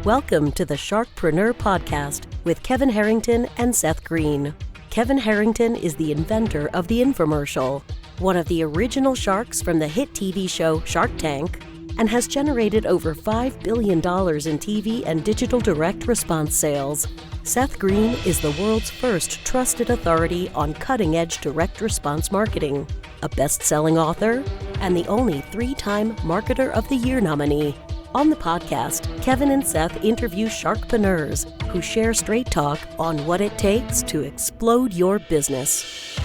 Welcome to the Sharkpreneur podcast with Kevin Harrington and Seth Greene. Kevin Harrington is the inventor of the infomercial, one of the original sharks from the hit TV show Shark Tank, and has generated over $5 billion in TV and digital direct response sales. Seth Greene is the world's first trusted authority on cutting-edge direct response marketing, a best-selling author, and the only 3-time Marketer of the Year nominee. On the podcast, Kevin and Seth interview sharkpreneurs who share straight talk on what it takes to explode your business.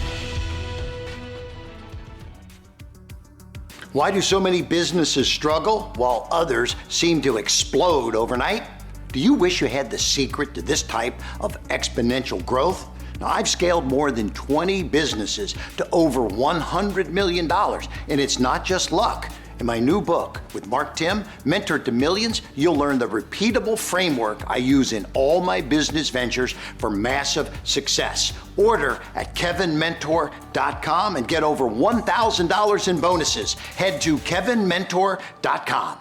Why do so many businesses struggle while others seem to explode overnight? Do you wish you had the secret to this type of exponential growth? Now, I've scaled more than 20 businesses to over $100 million, and it's not just luck. In my new book with Mark Tim, Mentor to Millions, you'll learn the repeatable framework I use in all my business ventures for massive success. Order at kevinmentor.com and get over $1,000 in bonuses. Head to kevinmentor.com.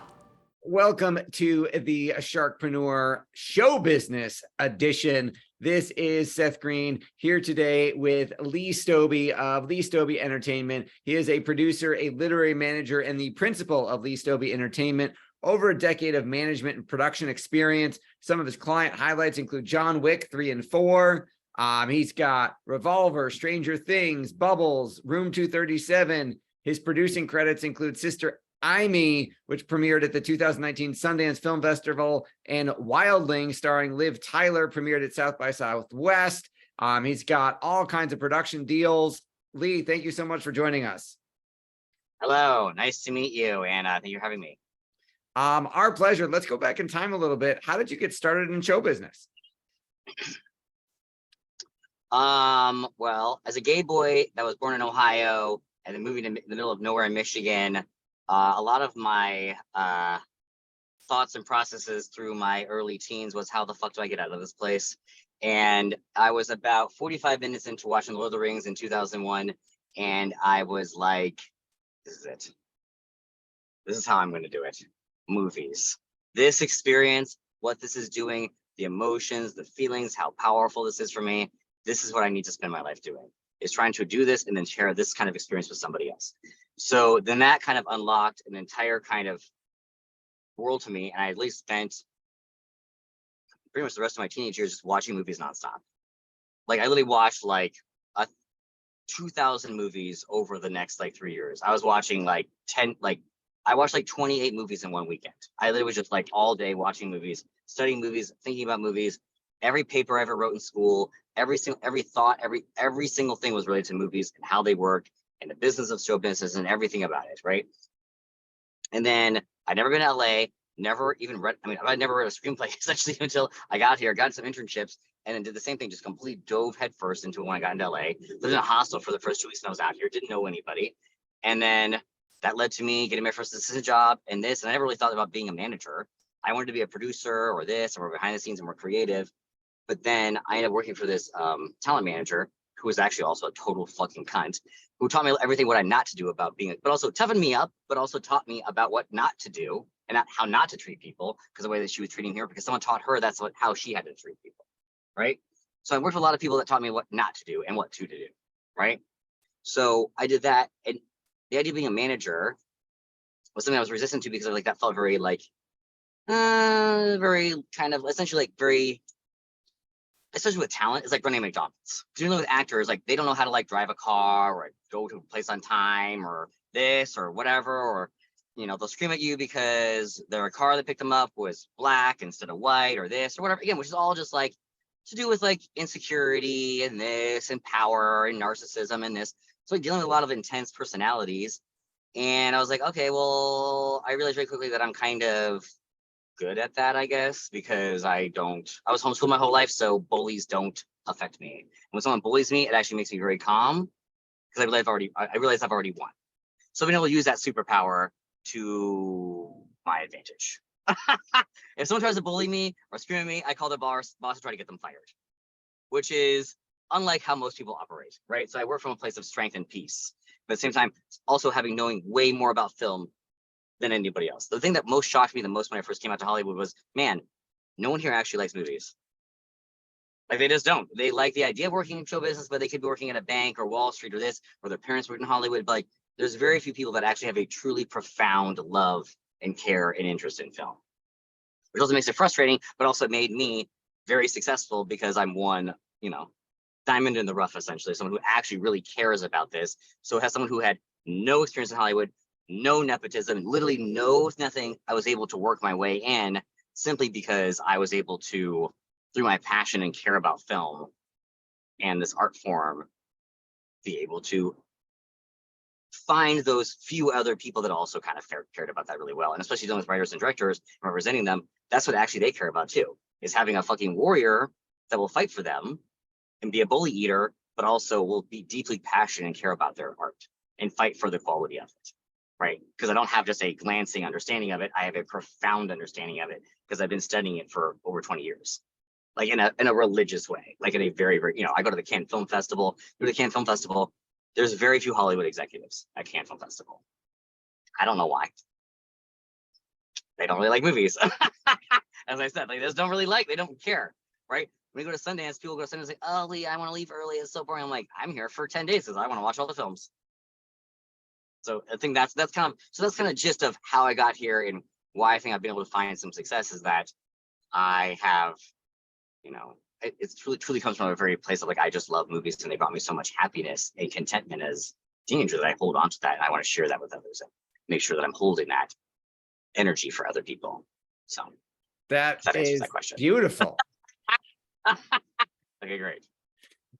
Welcome to the Sharkpreneur Show Business Edition. This is Seth Greene here today with Lee Stobby of Lee Stobby Entertainment. He is a producer, a literary manager, and the principal of Lee Stobby Entertainment. Over a decade of management and production experience. Some of his client highlights include John Wick 3 and 4. He's got Revolver, Stranger Things, Bubbles, Room 237. His producing credits include Sister Me, which premiered at the 2019 Sundance Film Festival, and Wildling, starring Liv Tyler, premiered at South by Southwest. He's got all kinds of production deals. Lee, thank you so much for joining us. Hello, nice to meet you, and thank you for having me. Our pleasure. Let's go back in time a little bit. How did you get started in show business? Well, as a gay boy that was born in Ohio and then moving to the middle of nowhere in Michigan, a lot of my thoughts and processes through my early teens was, how the fuck do I get out of this place? And I was about 45 minutes into watching Lord of the Rings in 2001, and I was like, this is it. This is how I'm going to do it. Movies. This experience, what this is doing, the emotions, the feelings, how powerful this is for me. This is what I need to spend my life doing, is trying to do this and then share this kind of experience with somebody else. So then that kind of unlocked an entire kind of world to me. And I at least spent pretty much the rest of my teenage years just watching movies nonstop. Like, I literally watched like 2,000 movies over the next like 3 years. I was watching like I watched like 28 movies in one weekend. I literally was just like all day watching movies, studying movies, thinking about movies. Every paper I ever wrote in school, every thought, every single thing was related to movies and how they work and the business of show business and everything about it, right? And then I'd never been to LA, never even read, I'd never read a screenplay essentially until I got here, got some internships, and then did the same thing, just completely dove headfirst into it when I got into LA. Lived in a hostel for the first 2 weeks when I was out here, didn't know anybody. And then that led to me getting my first assistant job and this, and I never really thought about being a manager. I wanted to be a producer or this, or behind the scenes and more creative. But then I ended up working for this talent manager, who was actually also a total fucking cunt, who taught me everything what I not to do about being, but also toughened me up, but also taught me about what not to do and how not to treat people, because the way that she was treating her, because someone taught her that's how she had to treat people, right? So I worked with a lot of people that taught me what not to do and what to do, right? So I did that, and the idea of being a manager was something I was resistant to, because like that felt very like, very kind of essentially like very, especially with talent, it's like running McDonald's. Because with actors, like they don't know how to like drive a car or go to a place on time or this or whatever, or they'll scream at you because their car that picked them up was black instead of white or this or whatever. Again, which is all just like to do with like insecurity and this and power and narcissism and this. So like dealing with a lot of intense personalities. And I was like, okay, well, I realized very quickly that I'm kind of good at that, I guess, because I was homeschooled my whole life, so bullies don't affect me. And when someone bullies me, it actually makes me very calm, because I realize I've already won. So I've been able to use that superpower to my advantage. If someone tries to bully me or scream at me, I call the boss to try to get them fired, which is unlike how most people operate, right? So I work from a place of strength and peace, but at the same time, also knowing way more about film than anybody else. The thing that most shocked me the most when I first came out to Hollywood was, man, no one here actually likes movies. Like they just don't. They like the idea of working in show business, but they could be working at a bank or Wall Street or this, or their parents worked in Hollywood. But like, there's very few people that actually have a truly profound love and care and interest in film, which also makes it frustrating, but also made me very successful because I'm one, diamond in the rough, essentially, someone who actually really cares about this. So as someone who had no experience in Hollywood, no nepotism, literally nothing, I was able to work my way in simply because I was able to, through my passion and care about film and this art form, be able to find those few other people that also kind of cared about that really well. And especially dealing with writers and directors and representing them, that's what actually they care about too, is having a fucking warrior that will fight for them and be a bully eater, but also will be deeply passionate and care about their art and fight for the quality of it, right? Because I don't have just a glancing understanding of it. I have a profound understanding of it because I've been studying it for over 20 years. Like in a religious way, like in a very, very, I go to the Cannes Film Festival. Through the Cannes Film Festival, there's very few Hollywood executives at Cannes Film Festival. I don't know why. They don't really like movies. As I said, like they just don't really like, they don't care, right? When we go to Sundance, people go to Sundance and say, oh, Lee, I want to leave early. It's so boring. I'm like, I'm here for 10 days because I want to watch all the films. So I think that's kind of gist of how I got here and why I think I've been able to find some success is that I have, it's truly comes from a very place of like, I just love movies and they brought me so much happiness and contentment as a teenager that I hold on to that. And I want to share that with others and make sure that I'm holding that energy for other people. So that is that question. Beautiful. Okay, great.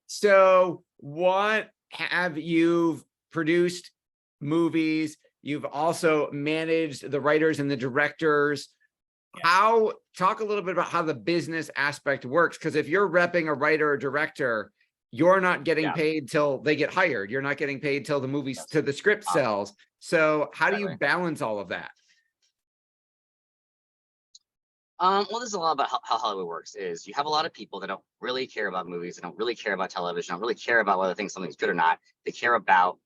So what have you produced movies? You've also managed the writers and the directors. Yeah. Talk a little bit about how the business aspect works. Because if you're repping a writer or director, you're not getting paid till they get hired. You're not getting paid till the movie, till the script sells. So how do you balance all of that? Well, this is a lot about how Hollywood works. Is you have a lot of people that don't really care about movies, they don't really care about television, don't really care about whether they think something's good or not. They care about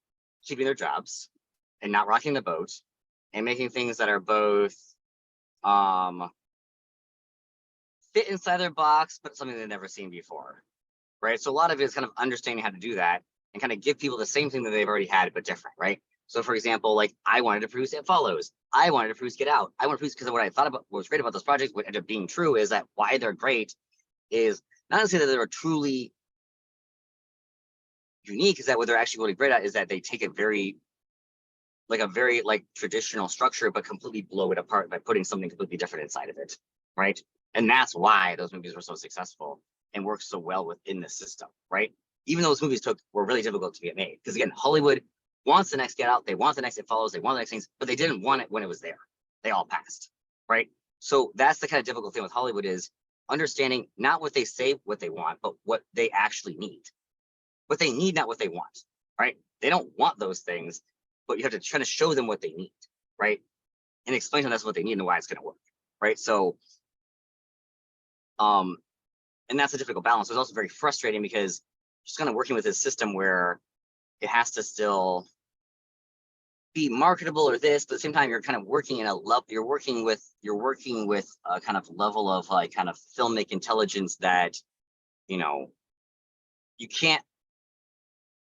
keeping their jobs and not rocking the boat and making things that are both fit inside their box, but something they've never seen before, right? So a lot of it is kind of understanding how to do that and kind of give people the same thing that they've already had, but different, right? So for example, like I wanted to produce It Follows. I wanted to produce Get Out. I want to produce because of what I thought about, what was great about those projects, what ended up being true is that why they're great is not to say that they're truly unique, is that what they're actually really great at is that they take a very traditional structure, but completely blow it apart by putting something completely different inside of it, right? And that's why those movies were so successful and worked so well within the system, right? Even though those movies were really difficult to get made. Because again, Hollywood wants the next Get Out, they want the next It Follows, they want the next things, but they didn't want it when it was there. They all passed, right? So that's the kind of difficult thing with Hollywood is understanding not what they say, what they want, but what they actually need. What they need, not what they want, right? They don't want those things, but you have to try to show them what they need, right? And explain to them that's what they need and why it's going to work, right? So, and that's a difficult balance. It's also very frustrating because just kind of working with this system where it has to still be marketable or this, but at the same time, you're kind of working in a level, you're working with a kind of level of like kind of filmic intelligence that, you can't,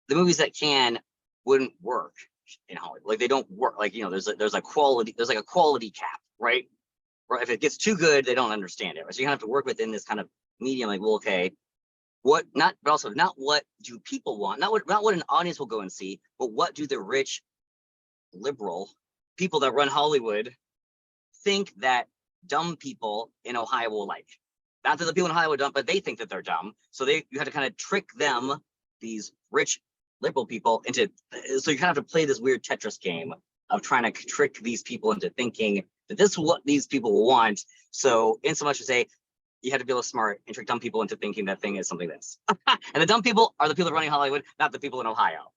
the movies that wouldn't work in Hollywood. Like they don't work. Like, there's a quality cap, right? Or if it gets too good, they don't understand it. Right? So you have to work within this kind of medium, like, well, okay, but also not what do people want, not what an audience will go and see, but what do the rich, liberal people that run Hollywood think that dumb people in Ohio will like? Not that the people in Ohio are dumb, but they think that they're dumb. So you have to kind of trick them, these rich liberal people, so you kind of have to play this weird Tetris game of trying to trick these people into thinking that this is what these people want. So in so much to say, you have to be a little smart and trick dumb people into thinking that thing is something this. And the dumb people are the people running Hollywood, not the people in Ohio.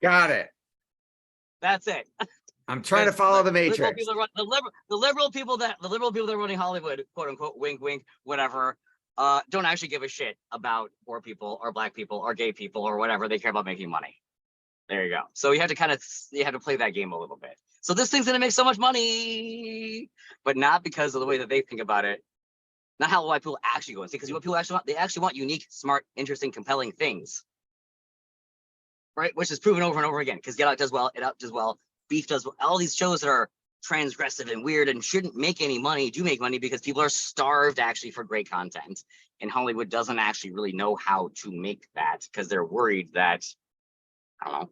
Got it. That's it. I'm trying to follow the matrix. The liberal people that are running Hollywood, quote unquote, wink, wink, whatever, don't actually give a shit about poor people or black people or gay people or whatever. They care about making money. There you go. So you have to play that game a little bit. So this thing's gonna make so much money, but not because of the way that they think about it. Not how why people actually go and see, because what people actually want, they actually want unique, smart, interesting, compelling things, right? Which is proven over and over again. Because Get Out does well, It Out does well, Beef does well. All these shows that are transgressive and weird and shouldn't make any money do make money because people are starved actually for great content, and Hollywood doesn't actually really know how to make that because they're worried that, I don't know,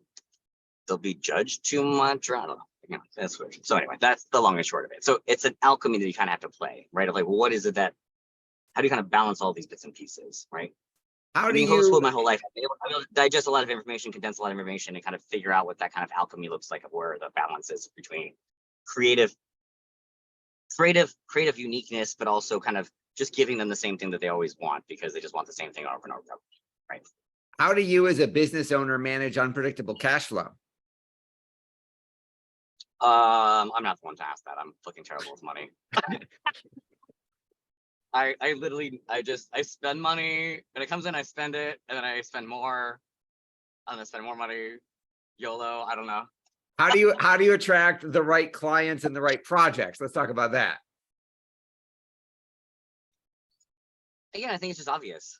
they'll be judged too much, or I don't know. You know, that's weird. So anyway, that's the long and short of it. So it's an alchemy that you kind of have to play, right? Of like, well, what is it that, how do you kind of balance all these bits and pieces, right? How do Being you homeschooled my whole life, I've been able to digest a lot of information, condense a lot of information, and kind of figure out what that kind of alchemy looks like, of where the balance is between creative uniqueness, but also kind of just giving them the same thing that they always want because they just want the same thing over and over, right? how do you as a business owner manage unpredictable cash flow? I'm not the one to ask that. I'm fucking terrible with money. I literally, I spend money, when it comes in, I spend it, and then I spend more, and then I spend more money. YOLO, I don't know. How do you attract the right clients and the right projects? Let's talk about that. Again, I think it's just obvious.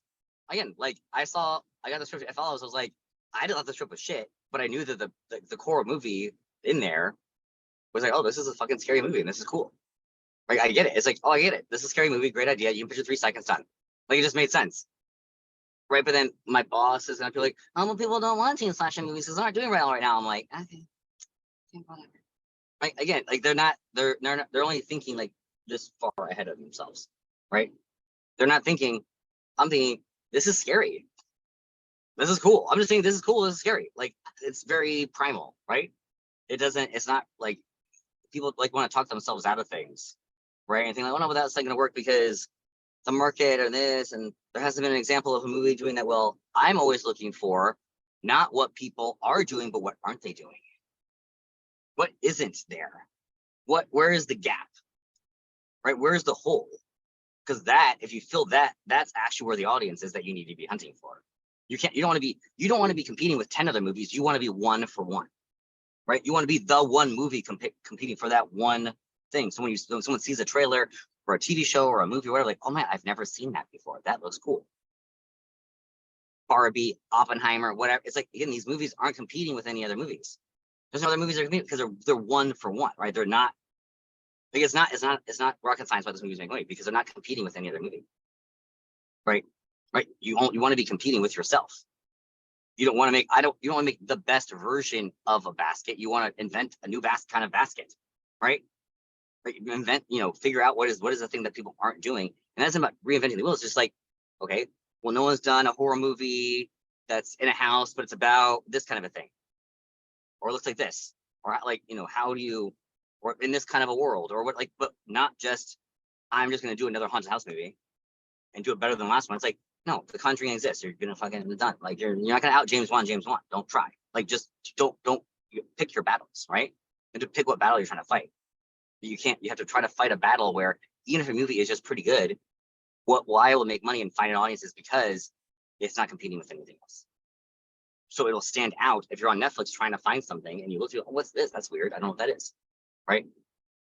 Again, like I got the script, I followed, I was like, I thought the script was shit, but I knew that the core movie in there was like, oh, this is a fucking scary movie and this is cool. Like, I get it. It's like, oh, I get it. This is a scary movie, great idea. You can picture 3 seconds done. Like, it just made sense. Right, but then my boss is gonna be like, oh, well, people don't want teen slasher movies because they're not doing well right now. I'm like, okay, whatever. Right, again, like they're only thinking like this far ahead of themselves, right? They're not thinking, I'm thinking, this is scary. This is cool. I'm just saying, this is cool, this is scary. Like, it's very primal, right? It's not like people like want to talk themselves out of things, right? And think like, oh no, but that's not gonna work because the market or this, and there hasn't been an example of a movie doing that well. I'm always looking for not what people are doing, but what aren't they doing? What isn't there? Where is the gap? Right? Where's the hole? Because that, if you fill that, that's actually where the audience is that you need to be hunting for. You don't want to be competing with 10 other movies. You want to be one for one, right? You want to be the one movie competing for that one thing. So when someone sees a trailer or a TV show or a movie or whatever, like, oh man, I've never seen that before. That looks cool. Barbie, Oppenheimer, whatever. It's like, again, these movies aren't competing with any other movies. There's no other movies that are competing because they're one for one, right? They're not. Like, it's not rocket science why this movie's making money, because they're not competing with any other movie, right? Right? You want to be competing with yourself. You don't want to make you don't want to make the best version of a basket. You want to invent a new kind of basket, right? Right? You invent, figure out what is the thing that people aren't doing, and that's about reinventing the wheel. It's just like, okay, well, no one's done a horror movie that's in a house, but it's about this kind of a thing, or it looks like this, or like, how do you, or in this kind of a world, or what, like, but not just, I'm just going to do another haunted house movie and do it better than the last one. It's like, no, The Conjuring exists. You're gonna fucking done. Like, you're not gonna out James Wan. Don't try. Like, just don't pick your battles, right? And to pick what battle you're trying to fight. You have to try to fight a battle where, even if a movie is just pretty good, why it will make money and find an audience is because it's not competing with anything else. So it'll stand out. If you're on Netflix trying to find something and you look through, oh, what's this? That's weird. I don't know what that is, right?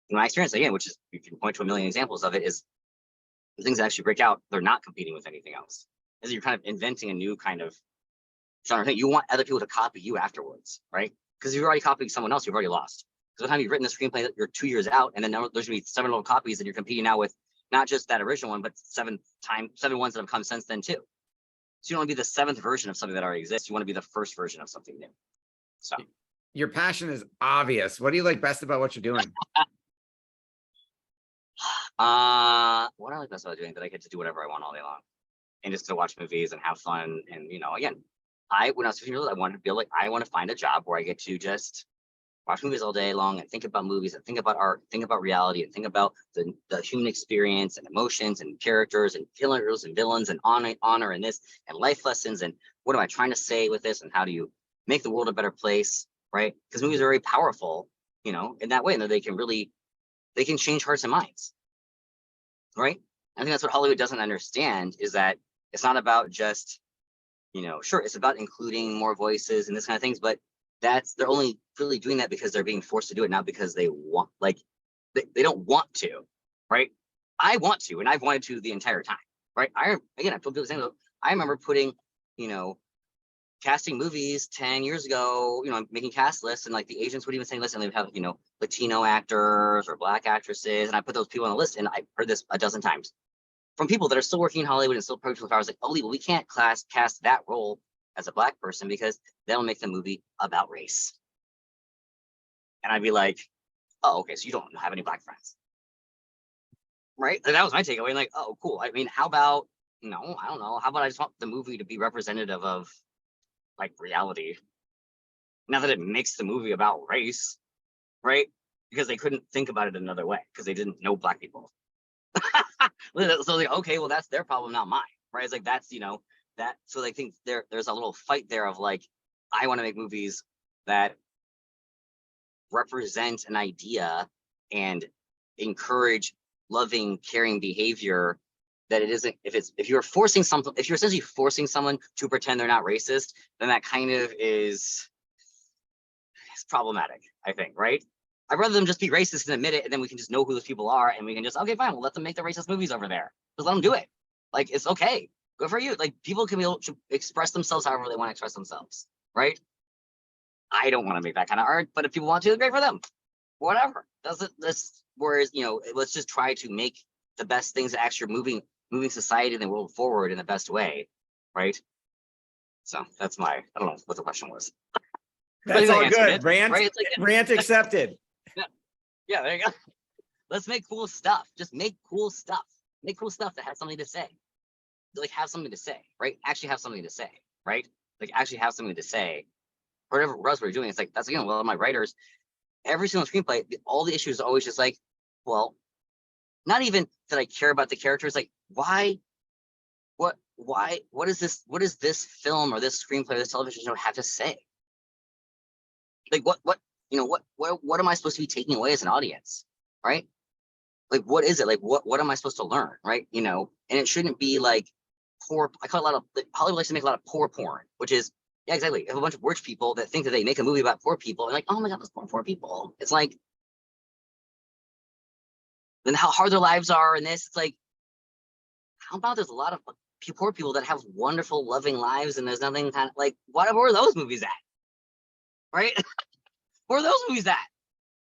In my experience, again, which is, you can point to a million examples of it, is the things that actually break out, they're not competing with anything else. Is you're kind of inventing a new kind of genre thing. You want other people to copy you afterwards, right? Because if you're already copying someone else, you've already lost. Because by the time you've written the screenplay, you're 2 years out, and then there's going to be 7 little copies that you're competing now with, not just that original one, but 7 ones that have come since then too. So you don't want to be the 7th version of something that already exists. You want to be the first version of something new. So your passion is obvious. What do you like best about what you're doing? What I like best about doing that I get to do whatever I want all day long, and just to watch movies and have fun. And again, when I was 15 years old, I wanted to be like, I want to find a job where I get to just watch movies all day long and think about movies and think about art, think about reality, and think about the human experience and emotions and characters and killers and villains and honor and this and life lessons and what am I trying to say with this and how do you make the world a better place, right? Because movies are very powerful, in that way, and that they can change hearts and minds. Right? I think that's what Hollywood doesn't understand, is that it's not about just, sure, it's about including more voices and this kind of things, but they're only really doing that because they're being forced to do it, not because they want, like, they don't want to, right? I want to, and I've wanted to the entire time, right? I've told people the same. I remember putting, casting movies 10 years ago, making cast lists, and like the agents would even say, listen, they would have, Latino actors or Black actresses, and I put those people on the list, and I've heard this a dozen times from people that are still working in Hollywood and still producing flowers, like, oh, well, we can't cast that role as a Black person because that'll make the movie about race. And I'd be like, oh, okay, so you don't have any Black friends. Right? And that was my takeaway. Like, oh, cool. I mean, how about, I don't know. How about I just want the movie to be representative of like reality? Not that it makes the movie about race, right? Because they couldn't think about it another way because they didn't know Black people. So like, okay, well, that's their problem, not mine, right? It's like, that's, that. So I think there's a little fight there of like, I want to make movies that represent an idea and encourage loving, caring behavior, that it isn't, if you're forcing something, if you're essentially forcing someone to pretend they're not racist, then that kind of is problematic, I think, right? I'd rather them just be racist and admit it, and then we can just know who those people are, and we can just, okay, fine, we'll let them make the racist movies over there. Just let them do it. Like, it's okay. Good for you. Like, people can be able to express themselves however they want to express themselves, right? I don't want to make that kind of art, but if people want to, great for them. Whatever. Whereas, let's just try to make the best things that actually are moving society and the world forward in the best way, right? So that's I don't know what the question was. That's all good. It, Rant, right? rant accepted. Yeah, there you go. Let's make cool stuff. Just make cool stuff. Make cool stuff that has something to say. Like, have something to say, right? Actually have something to say, right? Like, actually have something to say. Whatever it was we're doing, it's like, that's, again, well, my writers, every single screenplay, all the issues are always just like, well, not even that I care about the characters, like, why, what is this film or this screenplay or this television show have to say? Like, what am I supposed to be taking away as an audience, right? Like, what is it? Like, what am I supposed to learn, right? And it shouldn't be like poor, I call it Hollywood likes to make a lot of poor porn, which is, yeah, exactly. You have a bunch of rich people that think that they make a movie about poor people, and like, oh my God, those poor people. It's like, then how hard their lives are, and this, it's like, how about there's a lot of poor people that have wonderful, loving lives, and there's nothing kind of like, where are those movies at? Right? Where are those movies at?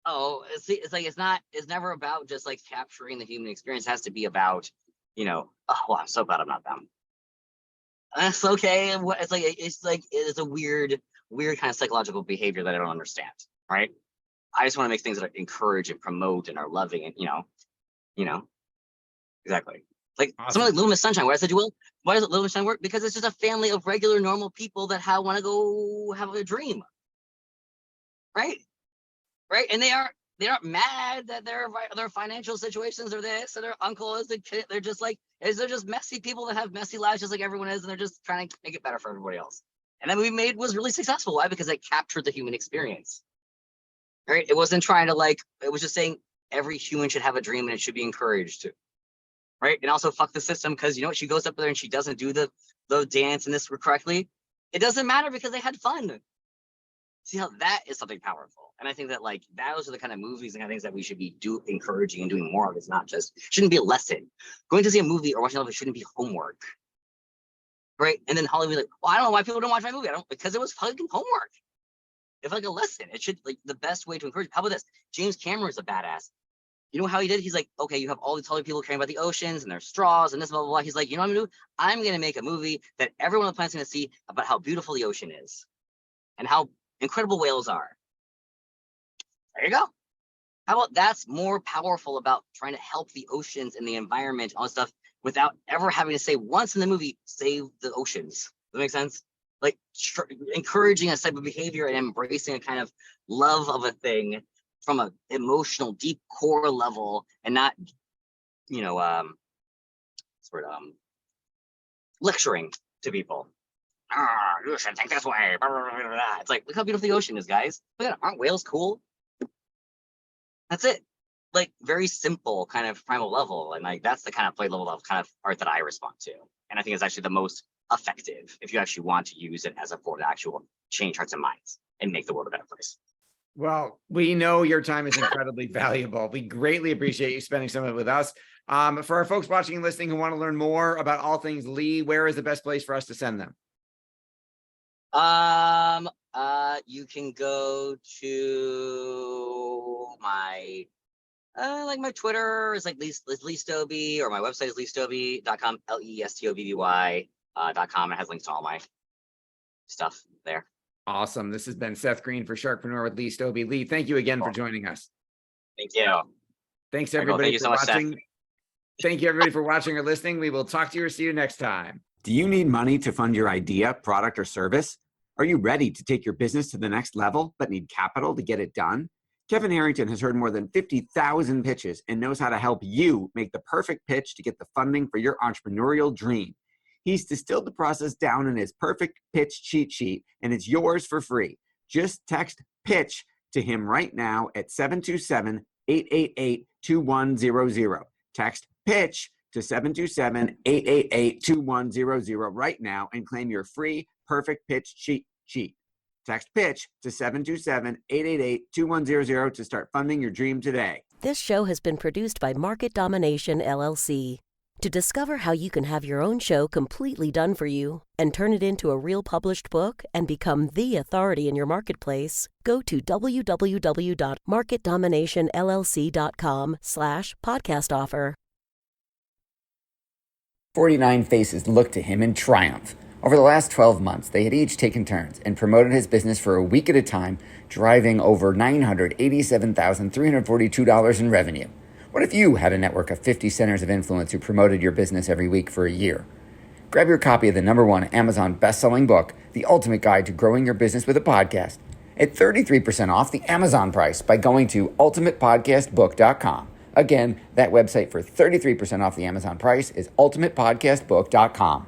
Oh, it's like, it's never about just like capturing the human experience. It has to be about, oh, well, I'm so glad I'm not them. That's okay. It's a weird kind of psychological behavior that I don't understand, right? I just want to make things that encourage and promote and are loving, and exactly. Like, awesome. Something like Little Miss Sunshine, where I said, why does Little Miss Sunshine work? Because it's just a family of regular, normal people that want to go have a dream, right? Right, and they aren't mad that their financial situations are this, and their uncle is the kid. They're just messy people that have messy lives just like everyone is, and they're just trying to make it better for everybody else. And that movie was really successful. Why? Because it captured the human experience. Right? It wasn't trying to it was just saying every human should have a dream and it should be encouraged to. Right? And also fuck the system, because she goes up there and she doesn't do the dance and this correctly. It doesn't matter because they had fun. See how that is something powerful. And I think that those are the kind of movies and kind of things that we should be encouraging and doing more of. It's not just, shouldn't be a lesson. Going to see a movie or watching television shouldn't be homework. Right? And then Hollywood, well, I don't know why people don't watch my movie. Because it was fucking homework. It's like a lesson. It should, the best way to encourage. How about this? James Cameron is a badass. You know how he did? He's like, okay, you have all these other people caring about the oceans and their straws and this, blah, blah, blah. He's like, you know what I'm gonna do? I'm gonna make a movie that everyone on the planet's gonna see about how beautiful the ocean is and how incredible whales are. There you go. How about that's more powerful about trying to help the oceans and the environment, all this stuff, without ever having to say once in the movie, save the oceans. Does that make sense? Like encouraging a type of behavior and embracing a kind of love of a thing from an emotional, deep core level, and not, lecturing to people. You should think this way. Blah, blah, blah, blah. It's like, look how beautiful the ocean is, guys. Look at it. Aren't whales cool? That's it. Like, very simple kind of primal level. And that's the kind of play level of kind of art that I respond to. And I think it's actually the most effective if you actually want to use it as a form to actual change hearts and minds and make the world a better place. Well, we know your time is incredibly valuable. We greatly appreciate you spending some of it with us. For our folks watching and listening who want to learn more about all things Lee, where is the best place for us to send them? You can go to my my Twitter is like Lee Stobby, or my website is leestobby.com, LESTOBBY.com. It has links to all my stuff there. Awesome. This has been Seth Greene for Sharkpreneur with Lee Stobby. Lee, thank you again for joining us. Thank you. Thanks everybody for watching. Thank you everybody for watching or listening. We will talk to you or see you next time. Do you need money to fund your idea, product, or service? Are you ready to take your business to the next level but need capital to get it done? Kevin Harrington has heard more than 50,000 pitches and knows how to help you make the perfect pitch to get the funding for your entrepreneurial dream. He's distilled the process down in his perfect pitch cheat sheet, and it's yours for free. Just text PITCH to him right now at 727-888-2100. Text PITCH to 727-888-2100 right now and claim your free perfect pitch cheat sheet. Text PITCH to 727-888-2100 to start funding your dream today. This show has been produced by Market Domination, LLC. To discover how you can have your own show completely done for you and turn it into a real published book and become the authority in your marketplace, go to www.marketdominationllc.com/podcast offer. 49 faces looked to him in triumph. Over the last 12 months, they had each taken turns and promoted his business for a week at a time, driving over $987,342 in revenue. What if you had a network of 50 centers of influence who promoted your business every week for a year? Grab your copy of the #1 Amazon best-selling book, The Ultimate Guide to Growing Your Business with a Podcast, at 33% off the Amazon price by going to ultimatepodcastbook.com. Again, that website for 33% off the Amazon price is ultimatepodcastbook.com.